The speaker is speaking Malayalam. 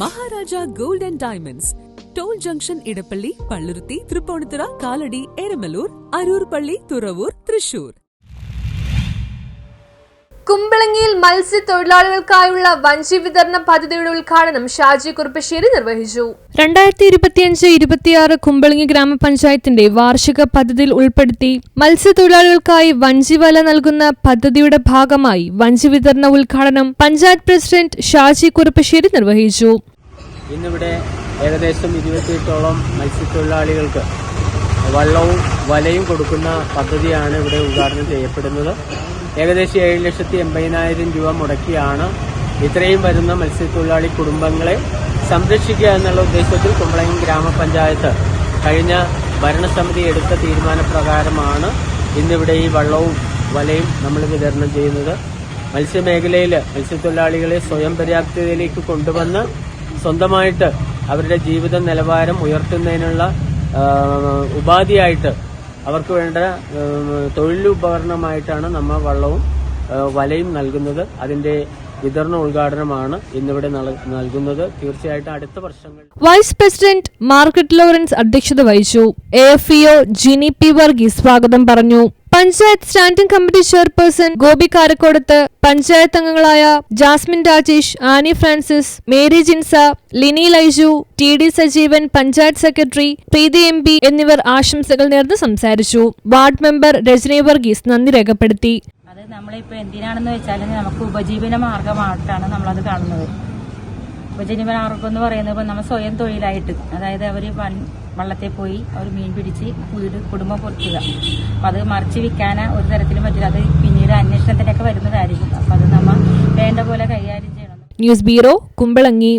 Maharaja gold and diamonds, toll junction, Edappally, Palluruthy, Tripunithura, Kalady, Eramalloor, Aroor Palli, Thuravoor, Thrissur. കുമ്പളങ്ങിയിൽ മത്സ്യത്തൊഴിലാളികൾക്കായുള്ള വഞ്ചി വിതരണ പദ്ധതിയുടെ ഉദ്ഘാടനം ഷാജി കുറുപ്പശ്ശേരി നിർവഹിച്ചു. 2025-26 കുമ്പളങ്ങി ഗ്രാമപഞ്ചായത്തിന്റെ വാർഷിക പദ്ധതിയിൽ ഉൾപ്പെടുത്തി മത്സ്യത്തൊഴിലാളികൾക്കായി വഞ്ചി വല നൽകുന്ന പദ്ധതിയുടെ ഭാഗമായി വഞ്ചി വിതരണ ഉദ്ഘാടനം പഞ്ചായത്ത് പ്രസിഡന്റ് ഷാജി കുറുപ്പശ്ശേരി നിർവഹിച്ചു. ഇന്നിവിടെ ഏകദേശം 28ഓളം മത്സ്യത്തൊഴിലാളികൾക്ക് വള്ളവും വലയും കൊടുക്കുന്ന പദ്ധതിയാണ് ഇവിടെ ഉദ്ഘാടനം ചെയ്യപ്പെടുന്നത്. ഏകദേശം 7,80,000 രൂപ മുടക്കിയാണ് ഇത്രയും വരുന്ന മത്സ്യത്തൊഴിലാളി കുടുംബങ്ങളെ സംരക്ഷിക്കുക എന്നുള്ള ഉദ്ദേശത്തിൽ കുമ്പളങ്ങി ഗ്രാമപഞ്ചായത്ത് കഴിഞ്ഞ ഭരണസമിതി എടുത്ത തീരുമാനപ്രകാരമാണ് ഇന്നിവിടെ ഈ വള്ളവും വലയും നമ്മൾ വിതരണം ചെയ്യുന്നത്. മത്സ്യമേഖലയിൽ മത്സ്യത്തൊഴിലാളികളെ സ്വയം പര്യാപ്തതയിലേക്ക് കൊണ്ടുവന്ന് സ്വന്തമായിട്ട് അവരുടെ ജീവിത നിലവാരം ഉയർത്തുന്നതിനുള്ള ഉപാധിയായിട്ട് അവർക്ക് വേണ്ട തൊഴിലുപകരണമായിട്ടാണ് നമ്മൾ വള്ളവും വലയും നൽകുന്നത്. അതിന്റെ വിതരണ ഉദ്ഘാടനമാണ് ഇന്നിവിടെ നൽകുന്നത്. തീർച്ചയായിട്ടും അടുത്ത വർഷങ്ങൾ. വൈസ് പ്രസിഡന്റ് മാർഗരറ്റ് ലോറൻസ് അധ്യക്ഷത വഹിച്ചു. AFEO ജിനി പി വർഗീസ് സ്വാഗതം പറഞ്ഞു. Panchayat standing committee chairperson Gopi Karakkodath, panchayat അംഗങ്ങളായ Jasmine Rajesh, Annie Francis, Mary Jinsa, Lini Laiju, TD Sajeevan, panchayat secretary Preethi MP എന്നിവർ ആശംസകൾ നേർന്ന് സംസാരിച്ചു. വാർഡ് മെമ്പർ രജനി വർഗീസ് നന്ദി രേഖപ്പെടുത്തി. അത് നമ്മളിപ്പോൾ എന്തിനാണെന്ന് വെച്ചാൽ നമുക്ക് ഉപജീവന മാർഗമായിട്ടാണ് നമ്മളത് കാണുന്നത്. ഉപജീവന മാർഗം എന്ന് പറയുന്നത് നമ്മൾ സ്വയം തൊഴിലായിട്ട്, അതായത് അവർ വള്ളത്തിൽ പോയി അവർ മീൻ പിടിച്ച് കുടുംബം പൊറുക്കുക. അപ്പം അത് മറിച്ച് വിൽക്കാൻ ഒരു തരത്തിലും പറ്റില്ല. അത് പിന്നീട് അന്വേഷണത്തിനൊക്കെ വരുന്നതായിരിക്കും. അപ്പം അത് നമ്മൾ വേണ്ട പോലെ കൈകാര്യം ചെയ്യണം. News bureau, Kumbalangi.